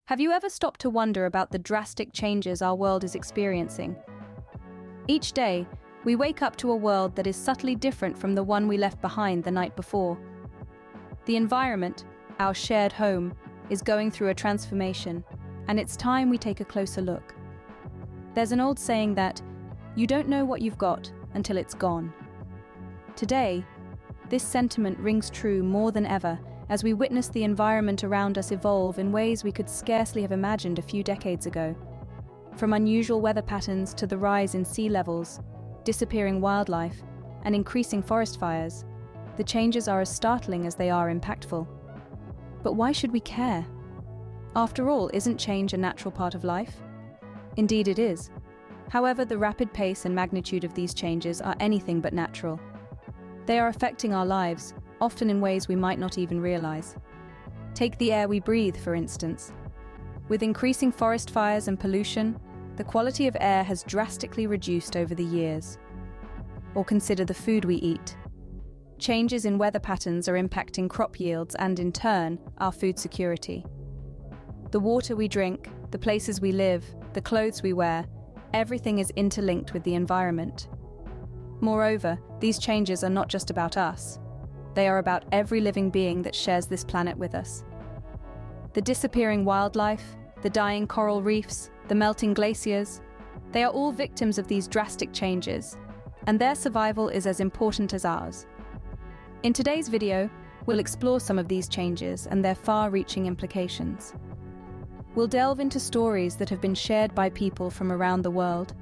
Have you ever stopped to wonder about the drastic changes our world is experiencing? Each day, we wake up to a world that is subtly different from the one we left behind the night before. The environment, our shared home, is going through a transformation, and it's time we take a closer look. There's an old saying that, you don't know what you've got until it's gone. Today, this sentiment rings true more than ever as we witness the environment around us evolve in ways we could scarcely have imagined a few decades ago. From unusual weather patterns to the rise in sea levels, disappearing wildlife, and increasing forest fires, the changes are as startling as they are impactful. But why should we care? After all, isn't change a natural part of life? Indeed it is. However, the rapid pace and magnitude of these changes are anything but natural. They are affecting our lives, often in ways we might not even realize. Take the air we breathe, for instance. With increasing forest fires and pollution, the quality of air has drastically reduced over the years. Or consider the food we eat. Changes in weather patterns are impacting crop yields and, in turn, our food security. The water we drink, the places we live, the clothes we wear, everything is interlinked with the environment. Moreover, these changes are not just about us. They are about every living being that shares this planet with us. The disappearing wildlife, the dying coral reefs, the melting glaciers, they are all victims of these drastic changes, and their survival is as important as ours. In today's video, we'll explore some of these changes and their far-reaching implications. We'll delve into stories that have been shared by people from around the world,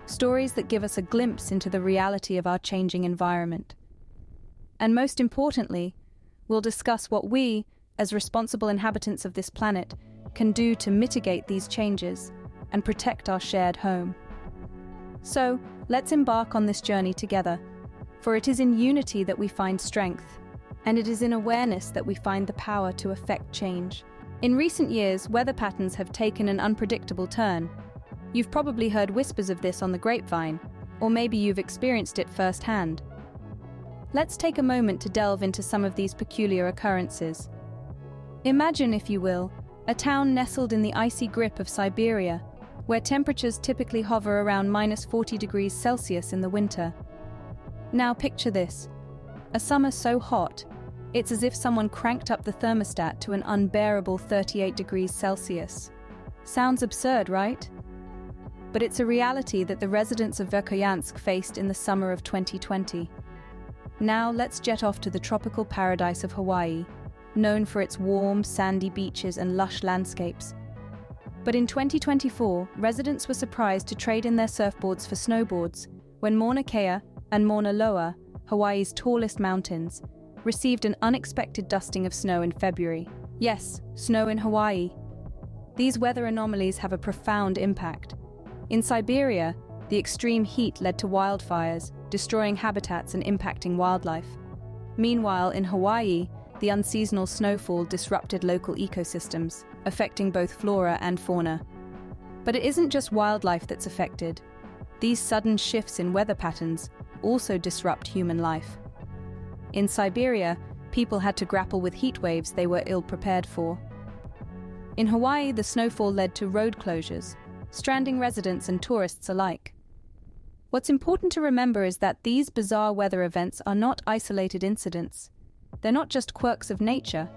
stories that give us a glimpse into the reality of our changing environment. And most importantly, we'll discuss what we, as responsible inhabitants of this planet, can do to mitigate these changes and protect our shared home. So, let's embark on this journey together, for it is in unity that we find strength, and it is in awareness that we find the power to effect change. In recent years, weather patterns have taken an unpredictable turn. You've probably heard whispers of this on the grapevine, or maybe you've experienced it firsthand. Let's take a moment to delve into some of these peculiar occurrences. Imagine, if you will, a town nestled in the icy grip of Siberia, where temperatures typically hover around -40 degrees Celsius in the winter. Now picture this, a summer so hot, it's as if someone cranked up the thermostat to an unbearable 38 degrees Celsius. Sounds absurd, right? But it's a reality that the residents of Verkhoyansk faced in the summer of 2020. Now let's jet off to the tropical paradise of Hawaii, known for its warm, sandy beaches and lush landscapes. But in 2024, residents were surprised to trade in their surfboards for snowboards when Mauna Kea and Mauna Loa, Hawaii's tallest mountains, received an unexpected dusting of snow in February. Yes, snow in Hawaii. These weather anomalies have a profound impact. In Siberia, the extreme heat led to wildfires, destroying habitats and impacting wildlife. Meanwhile, in Hawaii, the unseasonal snowfall disrupted local ecosystems, affecting both flora and fauna. But it isn't just wildlife that's affected. These sudden shifts in weather patterns also disrupt human life. In Siberia, people had to grapple with heat waves they were ill-prepared for. In Hawaii, the snowfall led to road closures, stranding residents and tourists alike. What's important to remember is that these bizarre weather events are not isolated incidents. They're not just quirks of nature.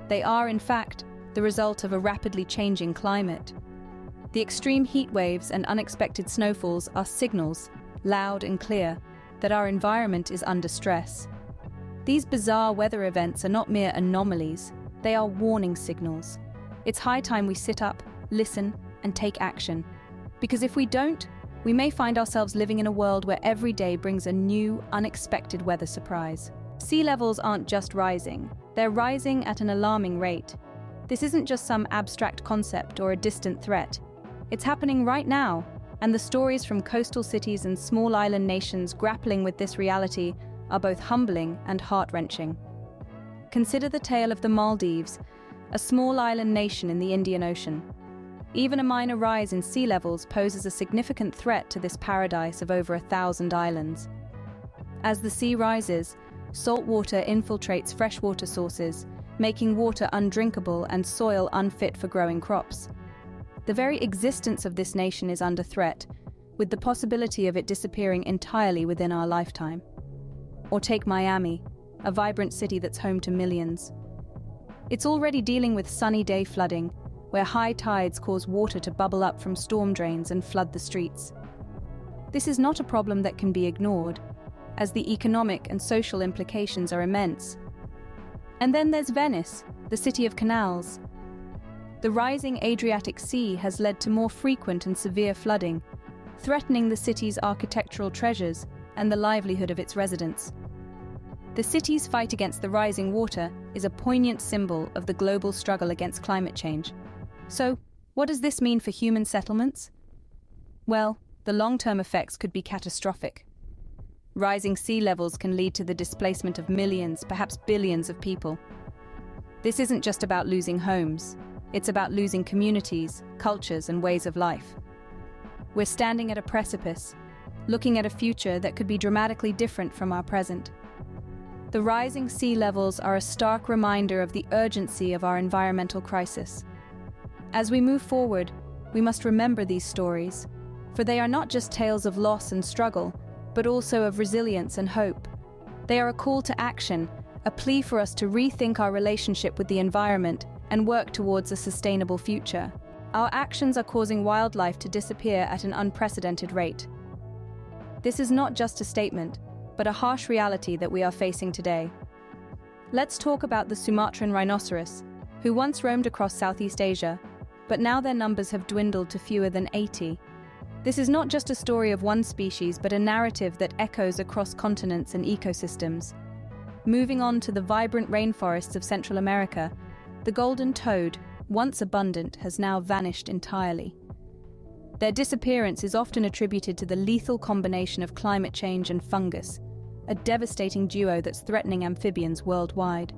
They are, in fact, the result of a rapidly changing climate. The extreme heat waves and unexpected snowfalls are signals, loud and clear, that our environment is under stress. These bizarre weather events are not mere anomalies, they are warning signals. It's high time we sit up, listen, and take action. Because if we don't, we may find ourselves living in a world where every day brings a new, unexpected weather surprise. Sea levels aren't just rising, they're rising at an alarming rate. This isn't just some abstract concept or a distant threat. It's happening right now, and the stories from coastal cities and small island nations grappling with this reality are both humbling and heart-wrenching. Consider the tale of the Maldives, a small island nation in the Indian Ocean. Even a minor rise in sea levels poses a significant threat to this paradise of over 1,000 islands. As the sea rises, salt water infiltrates freshwater sources, making water undrinkable and soil unfit for growing crops. The very existence of this nation is under threat, with the possibility of it disappearing entirely within our lifetime. Or take Miami, a vibrant city that's home to millions. It's already dealing with sunny day flooding, where high tides cause water to bubble up from storm drains and flood the streets. This is not a problem that can be ignored, as the economic and social implications are immense. And then there's Venice, the city of canals. The rising Adriatic Sea has led to more frequent and severe flooding, threatening the city's architectural treasures and the livelihood of its residents. The city's fight against the rising water is a poignant symbol of the global struggle against climate change. So, what does this mean for human settlements? Well, the long-term effects could be catastrophic. Rising sea levels can lead to the displacement of millions, perhaps billions of people. This isn't just about losing homes, it's about losing communities, cultures, and ways of life. We're standing at a precipice, looking at a future that could be dramatically different from our present. The rising sea levels are a stark reminder of the urgency of our environmental crisis. As we move forward, we must remember these stories, for they are not just tales of loss and struggle, but also of resilience and hope. They are a call to action, a plea for us to rethink our relationship with the environment and work towards a sustainable future. Our actions are causing wildlife to disappear at an unprecedented rate. This is not just a statement, but a harsh reality that we are facing today. Let's talk about the Sumatran rhinoceros, who once roamed across Southeast Asia, but now their numbers have dwindled to fewer than 80. This is not just a story of one species, but a narrative that echoes across continents and ecosystems. Moving on to the vibrant rainforests of Central America, the golden toad, once abundant, has now vanished entirely. Their disappearance is often attributed to the lethal combination of climate change and fungus, a devastating duo that's threatening amphibians worldwide.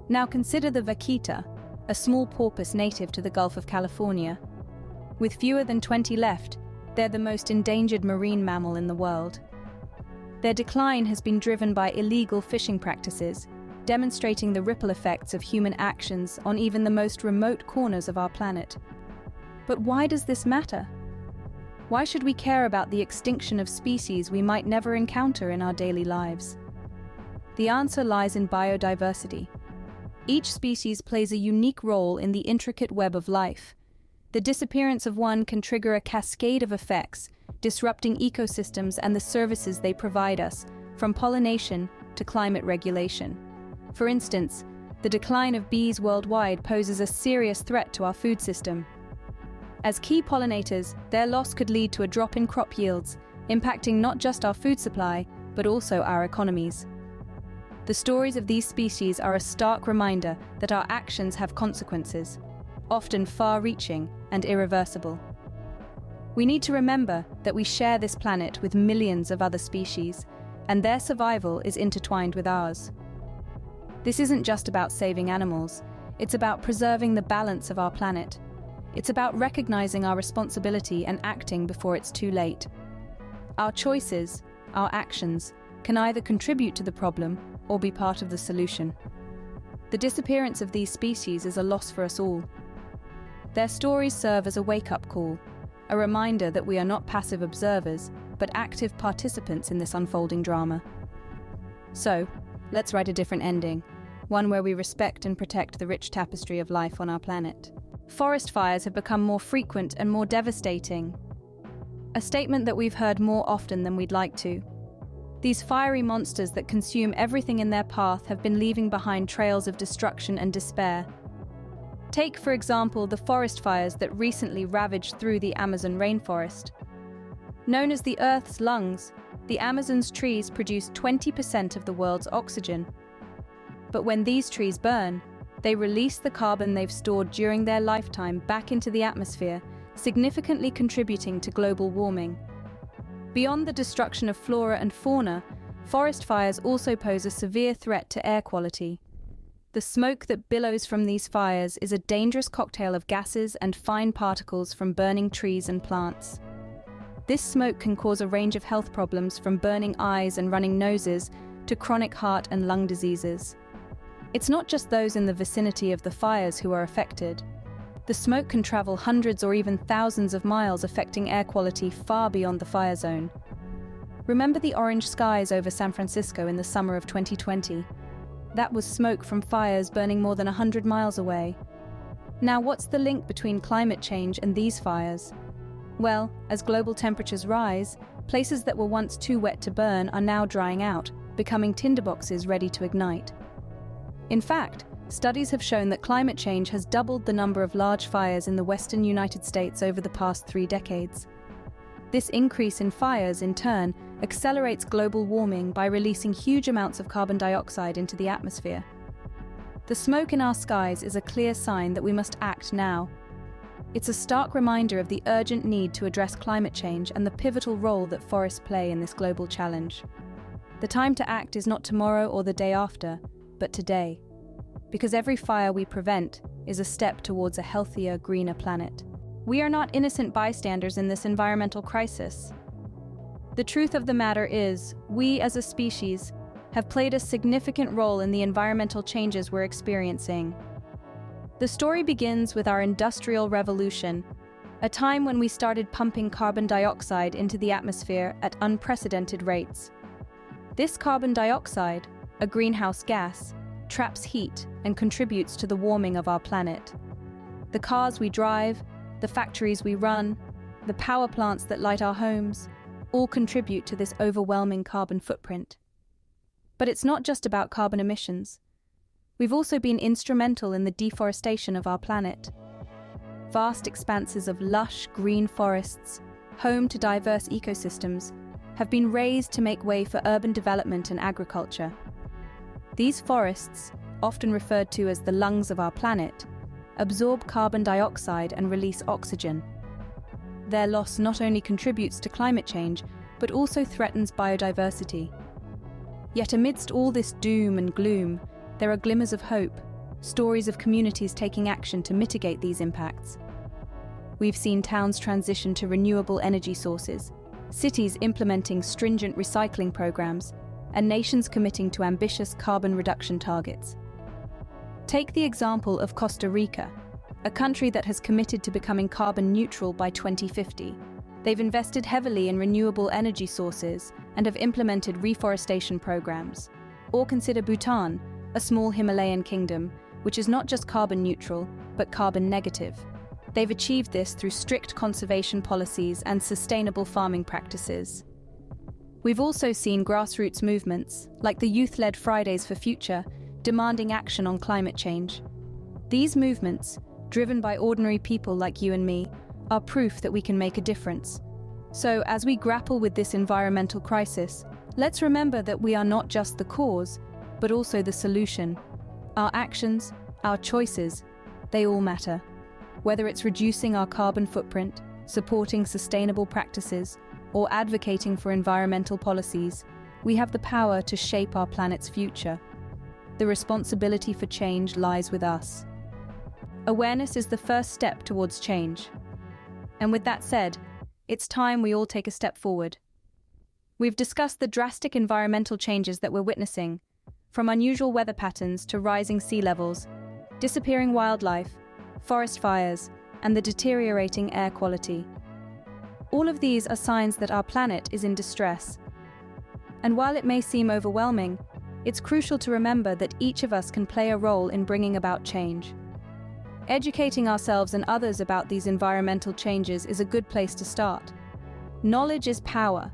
Now consider the vaquita, a small porpoise native to the Gulf of California. With fewer than 20 left, they're the most endangered marine mammal in the world. Their decline has been driven by illegal fishing practices, demonstrating the ripple effects of human actions on even the most remote corners of our planet. But why does this matter? Why should we care about the extinction of species we might never encounter in our daily lives? The answer lies in biodiversity. Each species plays a unique role in the intricate web of life. The disappearance of one can trigger a cascade of effects, disrupting ecosystems and the services they provide us, from pollination to climate regulation. For instance, the decline of bees worldwide poses a serious threat to our food system. As key pollinators, their loss could lead to a drop in crop yields, impacting not just our food supply, but also our economies. The stories of these species are a stark reminder that our actions have consequences, often far-reaching and irreversible. We need to remember that we share this planet with millions of other species, and their survival is intertwined with ours. This isn't just about saving animals, it's about preserving the balance of our planet. It's about recognizing our responsibility and acting before it's too late. Our choices, our actions, can either contribute to the problem or be part of the solution. The disappearance of these species is a loss for us all. Their stories serve as a wake-up call, a reminder that we are not passive observers, but active participants in this unfolding drama. So, let's write a different ending, one where we respect and protect the rich tapestry of life on our planet. Forest fires have become more frequent and more devastating. A statement that we've heard more often than we'd like to. These fiery monsters that consume everything in their path have been leaving behind trails of destruction and despair. Take, for example, the forest fires that recently ravaged through the Amazon rainforest. Known as the Earth's lungs, the Amazon's trees produce 20% of the world's oxygen. But when these trees burn, they release the carbon they've stored during their lifetime back into the atmosphere, significantly contributing to global warming. Beyond the destruction of flora and fauna, forest fires also pose a severe threat to air quality. The smoke that billows from these fires is a dangerous cocktail of gases and fine particles from burning trees and plants. This smoke can cause a range of health problems, from burning eyes and running noses to chronic heart and lung diseases. It's not just those in the vicinity of the fires who are affected. The smoke can travel hundreds or even thousands of miles, affecting air quality far beyond the fire zone. Remember the orange skies over San Francisco in the summer of 2020? That was smoke from fires burning more than 100 miles away. Now, what's the link between climate change and these fires? Well, as global temperatures rise, places that were once too wet to burn are now drying out, becoming tinderboxes ready to ignite. In fact, studies have shown that climate change has doubled the number of large fires in the western United States over the past 3 decades. This increase in fires, in turn, accelerates global warming by releasing huge amounts of carbon dioxide into the atmosphere. The smoke in our skies is a clear sign that we must act now. It's a stark reminder of the urgent need to address climate change and the pivotal role that forests play in this global challenge. The time to act is not tomorrow or the day after, but today. Because every fire we prevent is a step towards a healthier, greener planet. We are not innocent bystanders in this environmental crisis. The truth of the matter is, we as a species have played a significant role in the environmental changes we're experiencing. The story begins with our Industrial Revolution, a time when we started pumping carbon dioxide into the atmosphere at unprecedented rates. This carbon dioxide, a greenhouse gas, traps heat and contributes to the warming of our planet. The cars we drive, the factories we run, the power plants that light our homes, all contribute to this overwhelming carbon footprint. But it's not just about carbon emissions. We've also been instrumental in the deforestation of our planet. Vast expanses of lush, green forests, home to diverse ecosystems, have been razed to make way for urban development and agriculture. These forests, often referred to as the lungs of our planet, absorb carbon dioxide and release oxygen. Their loss not only contributes to climate change, but also threatens biodiversity. Yet amidst all this doom and gloom, there are glimmers of hope, stories of communities taking action to mitigate these impacts. We've seen towns transition to renewable energy sources, cities implementing stringent recycling programs, and nations committing to ambitious carbon reduction targets. Take the example of Costa Rica, a country that has committed to becoming carbon neutral by 2050. They've invested heavily in renewable energy sources and have implemented reforestation programs. Or consider Bhutan, a small Himalayan kingdom, which is not just carbon neutral, but carbon negative. They've achieved this through strict conservation policies and sustainable farming practices. We've also seen grassroots movements, like the youth-led Fridays for Future, demanding action on climate change. These movements, driven by ordinary people like you and me, are proof that we can make a difference. So, as we grapple with this environmental crisis, let's remember that we are not just the cause, but also the solution. Our actions, our choices, they all matter. Whether it's reducing our carbon footprint, supporting sustainable practices, or advocating for environmental policies, we have the power to shape our planet's future. The responsibility for change lies with us. Awareness is the first step towards change. And with that said, it's time we all take a step forward. We've discussed the drastic environmental changes that we're witnessing, from unusual weather patterns to rising sea levels, disappearing wildlife, forest fires, and the deteriorating air quality. All of these are signs that our planet is in distress. And while it may seem overwhelming, it's crucial to remember that each of us can play a role in bringing about change. Educating ourselves and others about these environmental changes is a good place to start. Knowledge is power,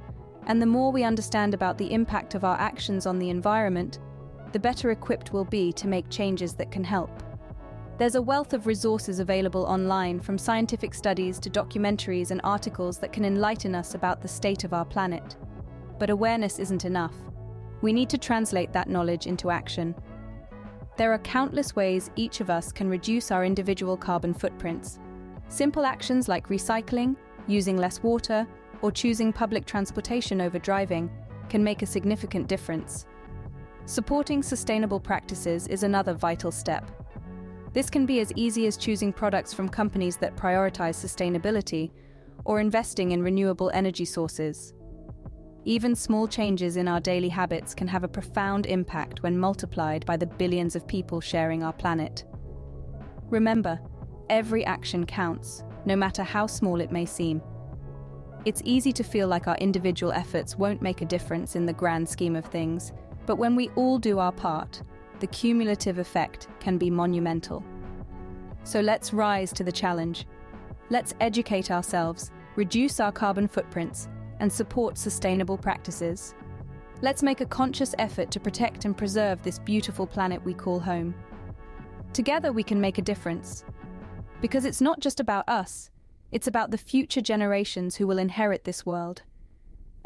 and the more we understand about the impact of our actions on the environment, the better equipped we'll be to make changes that can help. There's a wealth of resources available online, from scientific studies to documentaries and articles that can enlighten us about the state of our planet. But awareness isn't enough. We need to translate that knowledge into action. There are countless ways each of us can reduce our individual carbon footprints. Simple actions like recycling, using less water, or choosing public transportation over driving can make a significant difference. Supporting sustainable practices is another vital step. This can be as easy as choosing products from companies that prioritize sustainability or investing in renewable energy sources. Even small changes in our daily habits can have a profound impact when multiplied by the billions of people sharing our planet. Remember, every action counts, no matter how small it may seem. It's easy to feel like our individual efforts won't make a difference in the grand scheme of things, but when we all do our part, the cumulative effect can be monumental. So let's rise to the challenge. Let's educate ourselves, reduce our carbon footprints, and support sustainable practices. Let's make a conscious effort to protect and preserve this beautiful planet we call home. Together we can make a difference. Because it's not just about us, it's about the future generations who will inherit this world.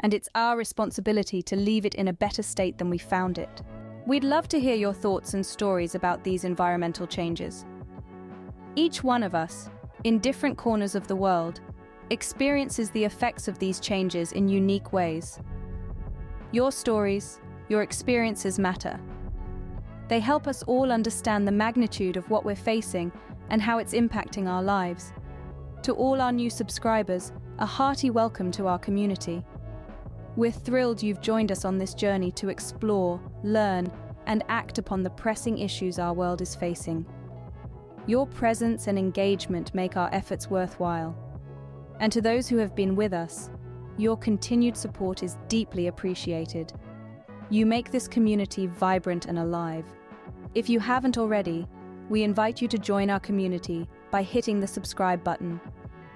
And it's our responsibility to leave it in a better state than we found it. We'd love to hear your thoughts and stories about these environmental changes. Each one of us, in different corners of the world, experiences the effects of these changes in unique ways. Your stories, your experiences matter. They help us all understand the magnitude of what we're facing and how it's impacting our lives. To all our new subscribers, a hearty welcome to our community. We're thrilled you've joined us on this journey to explore, learn, and act upon the pressing issues our world is facing. Your presence and engagement make our efforts worthwhile. And to those who have been with us, your continued support is deeply appreciated. You make this community vibrant and alive. If you haven't already, we invite you to join our community by hitting the subscribe button.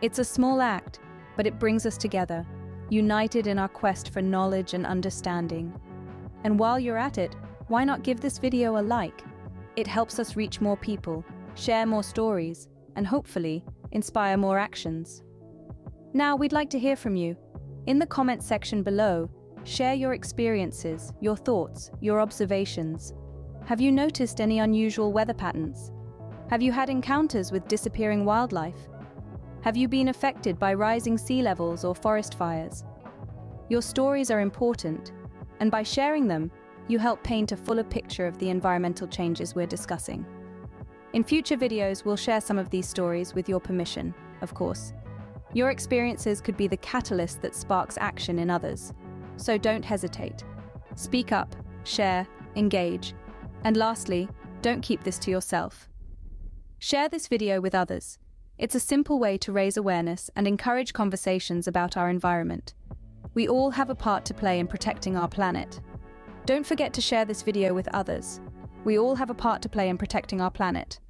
It's a small act, but it brings us together, united in our quest for knowledge and understanding. And while you're at it, why not give this video a like? It helps us reach more people, share more stories, and hopefully, inspire more actions. Now, we'd like to hear from you. In the comment section below, share your experiences, your thoughts, your observations. Have you noticed any unusual weather patterns? Have you had encounters with disappearing wildlife? Have you been affected by rising sea levels or forest fires? Your stories are important, and by sharing them, you help paint a fuller picture of the environmental changes we're discussing. In future videos, we'll share some of these stories with your permission, of course. Your experiences could be the catalyst that sparks action in others. So don't hesitate. Speak up, share, engage. And lastly, don't keep this to yourself. Share this video with others. It's a simple way to raise awareness and encourage conversations about our environment. We all have a part to play in protecting our planet. Don't forget to share this video with others. We all have a part to play in protecting our planet.